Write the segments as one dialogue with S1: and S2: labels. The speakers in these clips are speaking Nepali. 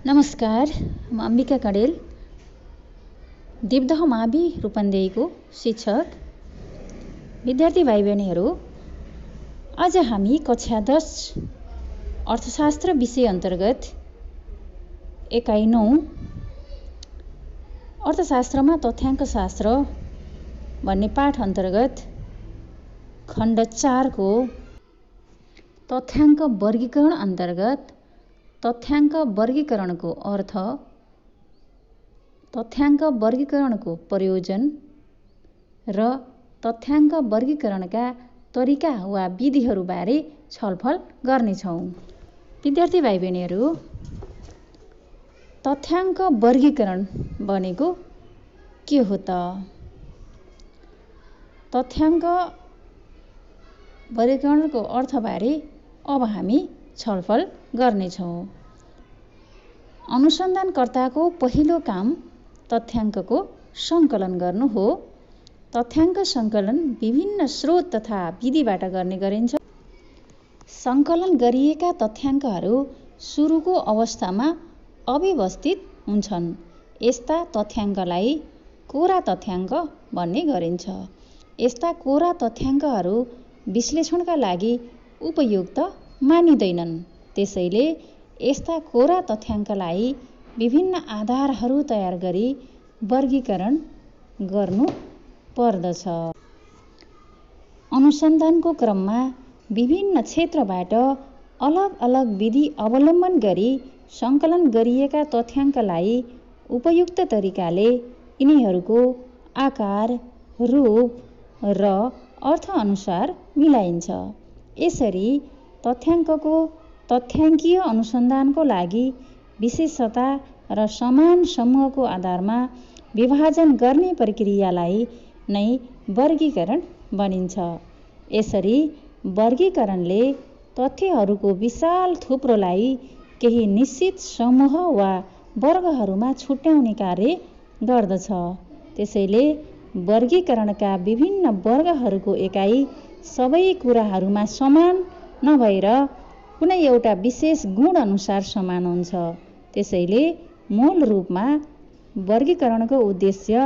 S1: नमस्कार, म अम्बिका कडेल, देवदह मावि रूपन्देहीको शिक्षक। विद्यार्थी भाइ बहिनीहरू, आज हामी कक्षा 10 अर्थशास्त्र विषय अन्तर्गत एकाइ 9 अर्थशास्त्रमा तथ्याङ्क शास्त्र भन्ने पाठ अन्तर्गत खण्ड 4 को तथ्याङ्क वर्गीकरण अन्तर्गत तथ्याङ्क वर्गीकरणको अर्थ, तथ्याङ्क वर्गीकरणको प्रयोजन र तथ्याङ्क वर्गीकरणका तरिका वा विधिहरूबारे छलफल गर्नेछौँ। विद्यार्थी भाइ बहिनीहरू, तथ्याङ्क वर्गीकरण भनेको के हो त? तथ्याङ्क वर्गीकरणको अर्थबारे अब हामी छलफल गर्नेछौँ। अनुसन्धानकर्ताको पहिलो काम तथ्याङ्कको सङ्कलन गर्नु हो। तथ्याङ्क सङ्कलन विभिन्न स्रोत तथा विधिबाट गर्ने गरिन्छ। सङ्कलन गरिएका तथ्याङ्कहरू सुरुको अवस्थामा अव्यवस्थित हुन्छन्। यस्ता तथ्याङ्कलाई कोरा तथ्याङ्क भन्ने गरिन्छ। यस्ता कोरा तथ्याङ्कहरू विश्लेषणका लागि उपयुक्त मानिँदैनन्। त्यसैले यस्ता कोरा तथ्याङ्कलाई विभिन्न आधारहरू तयार गरी वर्गीकरण गर्नु पर्दछ। अनुसन्धानको क्रममा विभिन्न क्षेत्रबाट अलग अलग विधि अवलम्बन गरी सङ्कलन गरिएका तथ्याङ्कलाई उपयुक्त तरिकाले यिनीहरूको आकार, रूप र अर्थअनुसार मिलाइन्छ। यसरी तथ्याङ्कको तथ्याङ्कीय अनुसन्धानको लागि विशेषता र समान समूहको आधारमा विभाजन गर्ने प्रक्रियालाई नै वर्गीकरण भनिन्छ। यसरी वर्गीकरणले तथ्यहरूको विशाल थुप्रोलाई केही निश्चित समूह वा वर्गहरूमा छुट्याउने कार्य गर्दछ। त्यसैले वर्गीकरणका विभिन्न वर्गहरूको एकाइ सबै कुराहरूमा समान नभएर कुनै एउटा विशेष गुण अनुसार समान हुन्छ। त्यसैले मूल रूपमा वर्गीकरणको उद्देश्य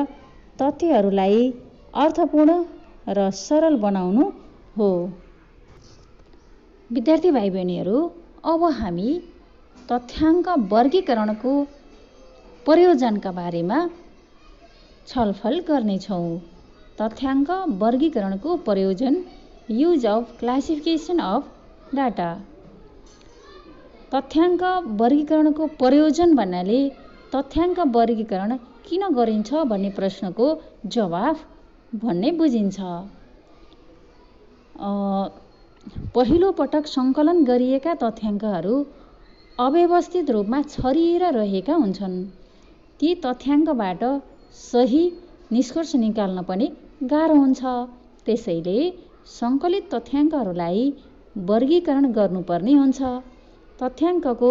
S1: तथ्यहरूलाई अर्थपूर्ण र सरल बनाउनु हो। विद्यार्थी भाइ बहिनीहरू, अब हामी तथ्याङ्क वर्गीकरणको प्रयोजनका बारेमा छलफल गर्नेछौँ। तथ्याङ्क वर्गीकरणको प्रयोजन, use of classification of data. तथ्याङ्क वर्गीकरणको प्रयोजन भन्नाले तथ्याङ्क वर्गीकरण किन गरिन्छ भन्ने प्रश्नको जवाफ भन्ने बुझिन्छ। पहिलो पटक सङ्कलन गरिएका तथ्याङ्कहरू अव्यवस्थित रूपमा छरिएर रहेका हुन्छन्। ती तथ्याङ्कबाट सही निष्कर्ष निकाल्न पनि गाह्रो हुन्छ। त्यसैले सङ्कलित तथ्याङ्कहरूलाई वर्गीकरण गर्नुपर्ने हुन्छ। तथ्याङ्कको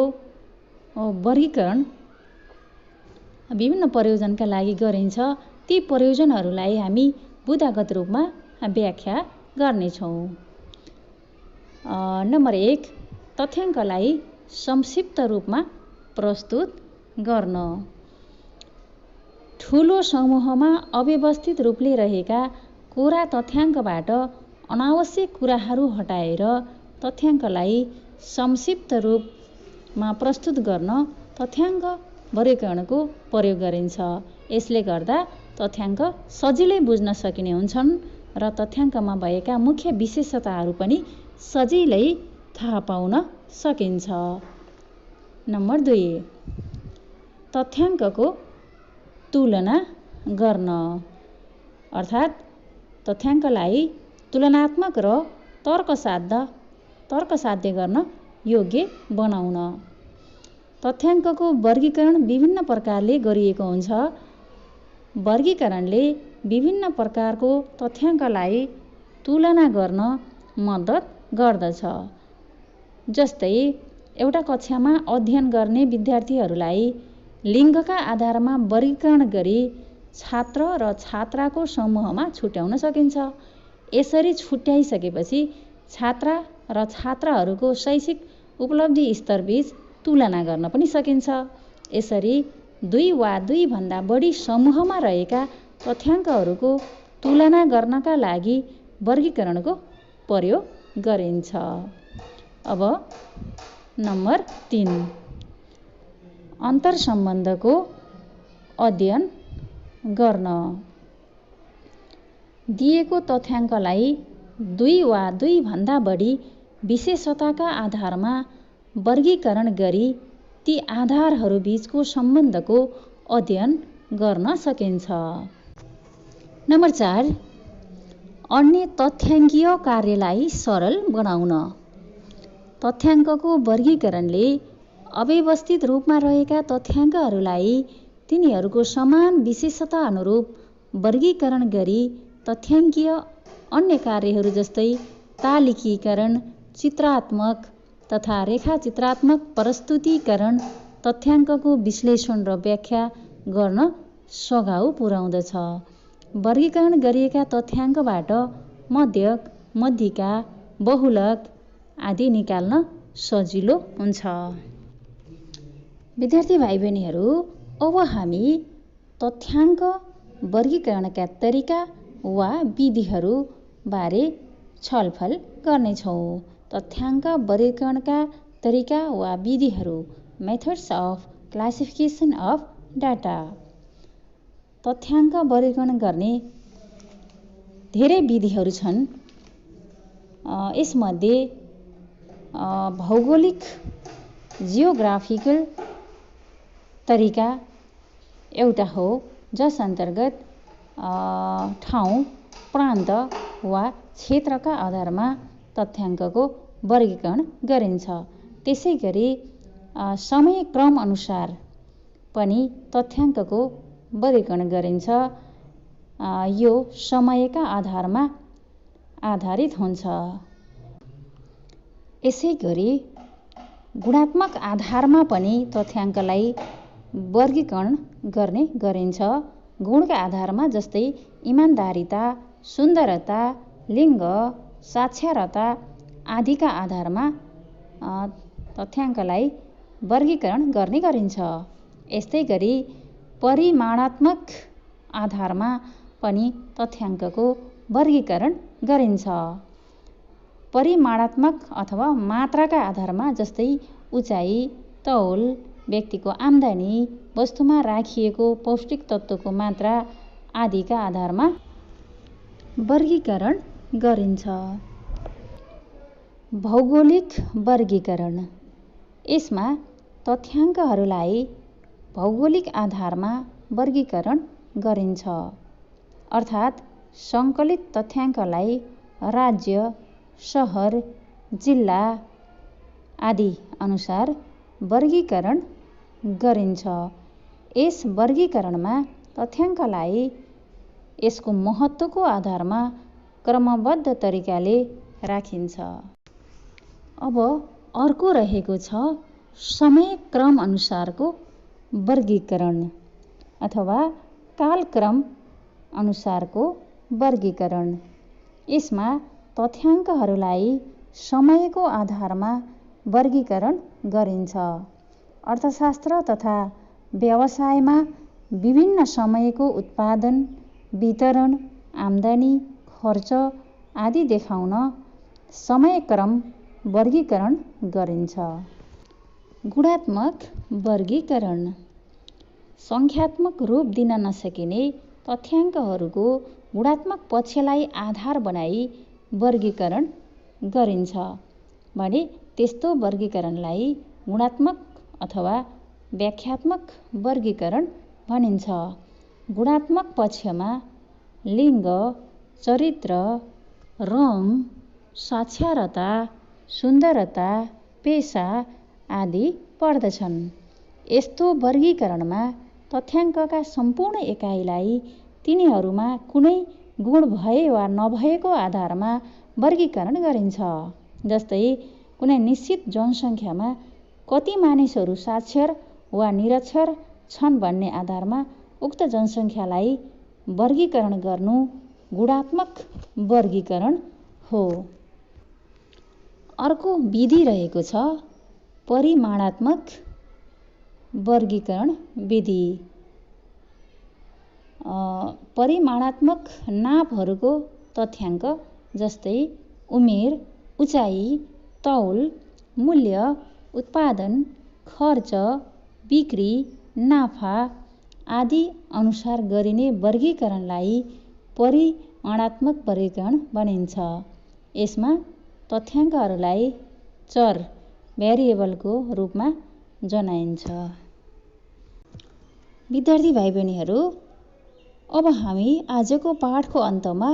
S1: वर्गीकरण विभिन्न प्रयोजनका लागि गरिन्छ। ती प्रयोजनहरूलाई हामी बुदागत रूपमा व्याख्या गर्नेछौँ। नम्बर 1, तथ्याङ्कलाई संक्षिप्त रूपमा प्रस्तुत गर्न। ठुलो समूहमा अव्यवस्थित रूपले रहेका कोरा तथ्याङ्कबाट अनावश्यक कुराहरू हटाएर तथ्याङ्कलाई संक्षिप्त रूपमा प्रस्तुत गर्न तथ्याङ्क वर्गीकरणको प्रयोग गरिन्छ। यसले गर्दा तथ्याङ्क सजिलै बुझ्न सकिने हुन्छन् र तथ्याङ्कमा भएका मुख्य विशेषताहरू पनि सजिलै थाहा पाउन सकिन्छ। नम्बर 2, तथ्याङ्कको तुलना गर्न, अर्थात् तथ्याङ्कलाई तुलनात्मक र तर्कसाध्य गर्न योग्य बनाउन। तथ्याङ्कको वर्गीकरण विभिन्न प्रकारले गरिएको हुन्छ। वर्गीकरणले विभिन्न प्रकारको तथ्याङ्कलाई तुलना गर्न मद्दत गर्दछ। जस्तै एउटा कक्षामा अध्ययन गर्ने विद्यार्थीहरूलाई लिङ्गका आधारमा वर्गीकरण गरी छात्र र छात्राको समूहमा छुट्याउन सकिन्छ। यसरी छुट्याइसकेपछि छात्रा र छात्राहरूको शैक्षिक उपलब्धि स्तरबीच तुलना गर्न पनि सकिन्छ। यसरी 2 वा 2 भन्दा बढी समूहमा रहेका तथ्याङ्कहरूको तुलना गर्नका लागि वर्गीकरणको प्रयोग गरिन्छ। अब नम्बर 3, अन्तरसम्बन्धको अध्ययन गर्न। दिएको तथ्याङ्कलाई 2 वा 2 भन्दा बढी विशेषताका आधारमा वर्गीकरण गरी ती आधारहरू बीचको सम्बन्धको अध्ययन गर्न सकिन्छ। नम्बर 4, अन्य तथ्याङ्कीय कार्यलाई सरल बनाउन। तथ्याङ्कको वर्गीकरणले अव्यवस्थित रूपमा रहेका तथ्याङ्कहरूलाई तिनीहरूको समान विशेषता अनुरूप वर्गीकरण गरी तथ्याङ्कीय अन्य कार्यहरू जस्तै तालिकीकरण, चित्रात्मक तथा रेखाचित्रात्मक प्रस्तुतीकरण, तथ्याङ्कको विश्लेषण र व्याख्या गर्न सघाउ पुर्याउँदछ। वर्गीकरण गरिएका तथ्याङ्कबाट मध्यक, मध्यिका, बहुलक आदि निकाल्न सजिलो हुन्छ। विद्यार्थी भाइ बहिनीहरू, अब हामी तथ्याङ्क वर्गीकरणका तरिका वा विधिहरू बारे छलफल गर्नेछौँ। तथ्याङ्क वर्गीकरणका तरिका वा विधिहरू, methods of classification of data. तथ्याङ्क वर्गीकरण गर्ने धेरै विधिहरू छन्। यसमध्ये भौगोलिक जियोग्राफिकल तरिका एउटा हो, जस अन्तर्गत ठाउँ, प्रान्त वा क्षेत्रका आधारमा तथ्याङ्कको वर्गीकरण गरिन्छ। त्यसै गरी समयक्रम अनुसार पनि तथ्याङ्कको वर्गीकरण गरिन्छ। यो समयका आधारमा आधारित हुन्छ। यसै गरी गुणात्मक आधारमा पनि तथ्याङ्कलाई वर्गीकरण गर्ने गरिन्छ। गुणका आधारमा जस्तै इमान्दारिता, सुन्दरता, लिङ्ग, साक्षरता आदिका आधारमा तथ्याङ्कलाई वर्गीकरण गर्ने गरिन्छ। यस्तै गरी परिमाणात्मक आधारमा पनि तथ्याङ्कको वर्गीकरण गरिन्छ। परिमाणात्मक अथवा मात्राका आधारमा जस्तै उचाइ, तौल, व्यक्तिको आम्दानी, वस्तुमा राखिएको पौष्टिक तत्त्वको मात्रा आदिका आधारमा वर्गीकरण गरिन्छ। भौगोलिक वर्गीकरण। यसमा तथ्याङ्कहरूलाई भौगोलिक आधारमा वर्गीकरण गरिन्छ। अर्थात् सङ्कलित तथ्याङ्कलाई राज्य, सहर, जिल्ला आदि अनुसार वर्गीकरण गरिन्छ। यस वर्गीकरणमा तथ्याङ्कलाई यसको महत्त्वको आधारमा क्रमबद्ध तरिकाले राखिन्छ। अब अर्को रहेको छ समयक्रम अनुसारको वर्गीकरण अथवा कालक्रम अनुसारको वर्गीकरण। यसमा तथ्याङ्कहरूलाई समयको आधारमा वर्गीकरण गरिन्छ। अर्थशास्त्र तथा व्यवसायमा विभिन्न समयको उत्पादन, वितरण, आम्दानी, खर्च आदि देखाउन समयक्रम वर्गीकरण गरिन्छ। गुणात्मक वर्गीकरण। सङ्ख्यात्मक रूप दिन नसकिने तथ्याङ्कहरूको गुणात्मक पक्षलाई आधार बनाई वर्गीकरण गरिन्छ भने त्यस्तो वर्गीकरणलाई गुणात्मक अथवा व्याख्यात्मक वर्गीकरण भनिन्छ। गुणात्मक पक्षमा लिङ्ग, चरित्र, रङ, साक्षरता, सुन्दरता, पेशा आदि पर्दछन्। यस्तो वर्गीकरणमा तथ्याङ्कका सम्पूर्ण एकाइलाई तिनीहरूमा कुनै गुण भए वा नभएको आधारमा वर्गीकरण गरिन्छ। जस्तै कुनै निश्चित जनसङ्ख्यामा कति मानिसहरू साक्षर वा निरक्षर छन् भन्ने आधारमा उक्त जनसङ्ख्यालाई वर्गीकरण गर्नु गुणात्मक वर्गीकरण हो। अर्को विधि रहेको छ परिमाणात्मक वर्गीकरण विधि। परिमाणात्मक नापहरूको तथ्याङ्क जस्तै उमेर, उचाइ, तौल, मूल्य, उत्पादन, खर्च, बिक्री, नाफा आदि अनुसार गरिने वर्गीकरणलाई परिमाणात्मक वर्गीकरण भनिन्छ। यसमा तथ्याङ्कहरूलाई चर भ्यारिएबलको रूपमा जनाइन्छ। विद्यार्थी भाइ बहिनीहरू, अब हामी आजको पाठको अन्तमा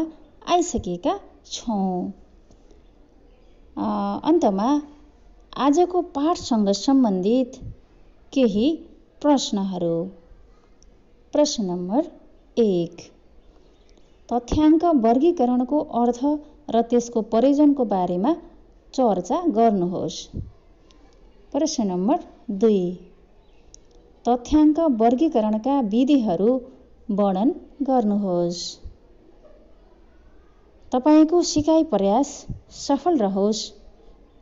S1: आइसकेका छौँ। अन्तमा आजको पाठसँग सम्बन्धित केही प्रश्नहरू। प्रश्न नम्बर 1, तथ्याङ्क वर्गीकरणको अर्थ र त्यसको प्रयोजनको बारेमा चर्चा गर्नुहोस्। प्रश्न नम्बर 2, तथ्याङ्क वर्गीकरणका विधिहरू वर्णन गर्नुहोस्। तपाईँको सिकाइ प्रयास सफल रहोस्।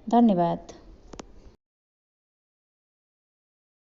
S1: धन्यवाद।